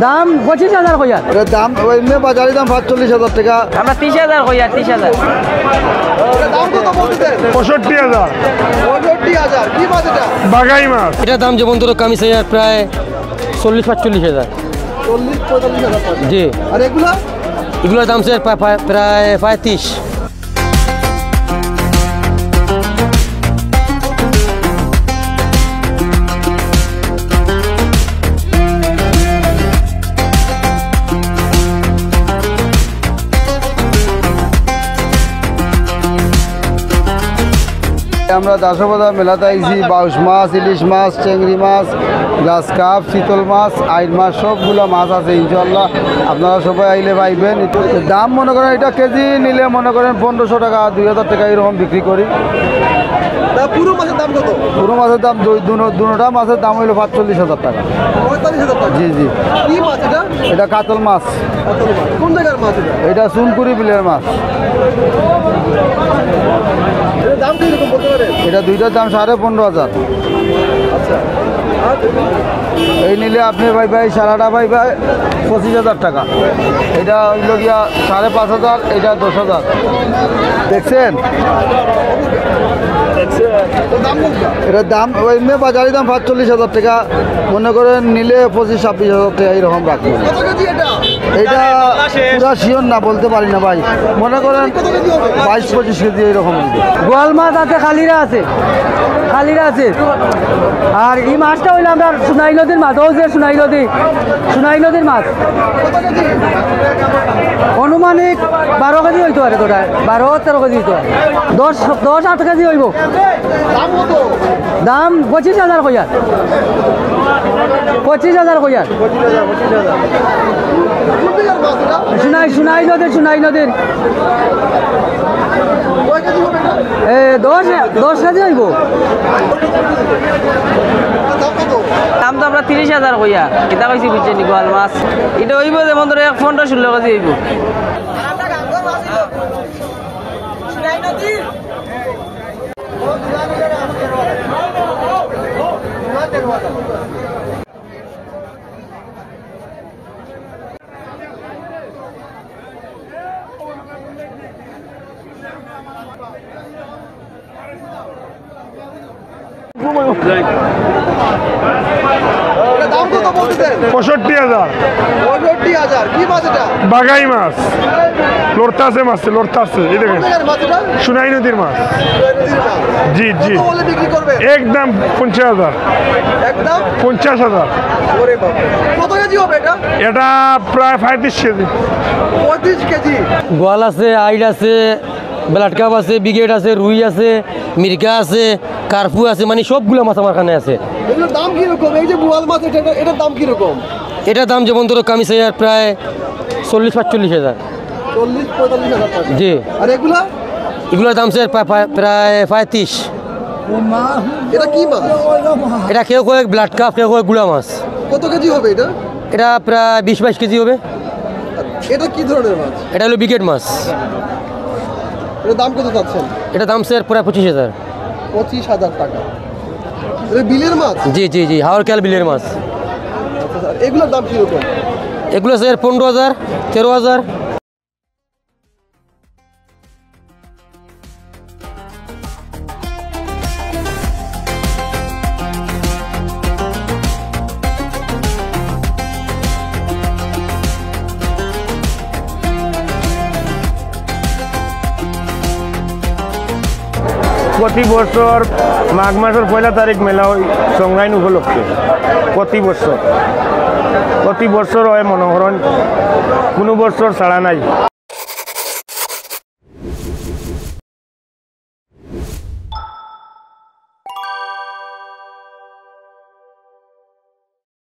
দাম 25,000 কইয়া। এর দাম এমনি বাজারে দাম 45,000 টাকা। আমরা 30,000 কইয়া 30,000। এর দাম কত বলতেছেন? 65,000। 65,000 কি মাছ এটা? বাগাই মাছ। এটা দাম যেমন ধরো কামিজ প্রায় 40-45,000। 40-45,000 টাকা। জি। আর এগুলোর দাম স্যার প্রায় 35। আমরা দাসবাজার মেলাতে আইছি বাউশ মাছ, ইলিশ মাছ, চেংড়ি মাছ, গ্লাস কাপ, চিতল মাছ, আইর মাছ সবগুলো মাছ আছে ইনশাল্লাহ। আপনারা সবাই আইলে পাইবেন। দাম মনে করেন এটা কেজি নিলে মনে করেন 1500 টাকা 2000 টাকা এরকম বিক্রি করি। পুরো মাছের দাম কত? পুরো মাছের দাম দুটা মাছের দাম হইলো 45,000 টাকা। 45,000 টাকা? জি জি। কি মাছ এটা? এটা কাতল মাছ। কোন জায়গার মাছ এটা? এটা সুনকুড়ি বিলের মাছ। দাম কি রকম বলতে পারেন? এটা দুইটার দাম 15,500। আচ্ছা। এই নিলে আপনি ভাই সারাটা ভাই 25,000 টাকা। এটা হইল গিয়া 5,500, এটা 10,000। দেখছেন? এটার দাম এমনি বাজারে দাম 45,000 টাকা। মনে করেন নিলে 25-26,000 টাকা এইরকম রাখবেন। এটা পুরা শিওর না, বলতে পারি না ভাই। মনে করেন 22-25 কেজি এইরকম। গোয়াল মাছ আছে, খালিরা আছে, আর এই মাছটা হইলে আমরা সোনাই নদীর মাছ। ও যে সোনাই নদীর মাছ অনুমানিক 12 কেজি হইতে পারে। তোটা 12-13 কেজি হইতে পারে। 10-8 কেজি হইব। দাম 25,000 কইয়া। 25,000 কইয়া। সোনাই নদীর 10 কেজি হইব। দাম তো আমরা 30,000 কইয়া। এটা কইছি বুঝছেন গোয়াল মাছ। এটা হইব যেমন ধরো 15-16 কেজি হইব। দাম কত বলতেছেন? 65,000। কি মাছ এটা? বাগাই মাছ। লড়তাছে মাছ, লড়তাছে। এই দেখেন সোনাই নদীর মাছ। জি জি। একদম 50,000। একদম 50,000। কত কেজি হবে এটা? এটা প্রায় 35 কেজি। 35 কেজি। গোয়াল আছে, আইড আছে, ব্লাড কাপ আছে, ব্রিগেড আছে, রুই আছে, মির্কা আছে, কার্পু আছে, মানে সবগুলো মাছ আমার এখানে আছে। এগুলোর দাম কিরকম? এই যে বোয়াল মাছ এটার দাম কিরকম? এটার দাম যেমন ধরো কামিজ প্রায় 40-45,000। 40-45,000 টাকা। জি। আর এগুলোর দাম স্যার প্রায় 35। এটা কি মাছ? এটা কেউ কয়ে ব্লাড কাপ, কেউ কয়ে গুড়া মাছ। কত কেজি হবে এটা? এটা প্রায় 20-22 কেজি হবে। এটা কি ধরনের মাছ? এটা হলো ব্রিগেড মাছ। এটার দাম কত চাচ্ছেন? এটা দাম স্যার প্রায় 25,000। 25,000 টাকা। এটা বিলের মাছ? জি জি জি, হাওড় খেয়াল বিলের মাছ। আচ্ছা, এগুলোর দাম কিরকম? এগুলো স্যার 15,000, 13,000। প্রতি বছর মাঘ মাসের 1 তারিখ মেলা হয় সংগ্রাইন উপলক্ষে। প্রতি বছর হয় মনোহরণ, কোনো বছর ছাড়া নাই।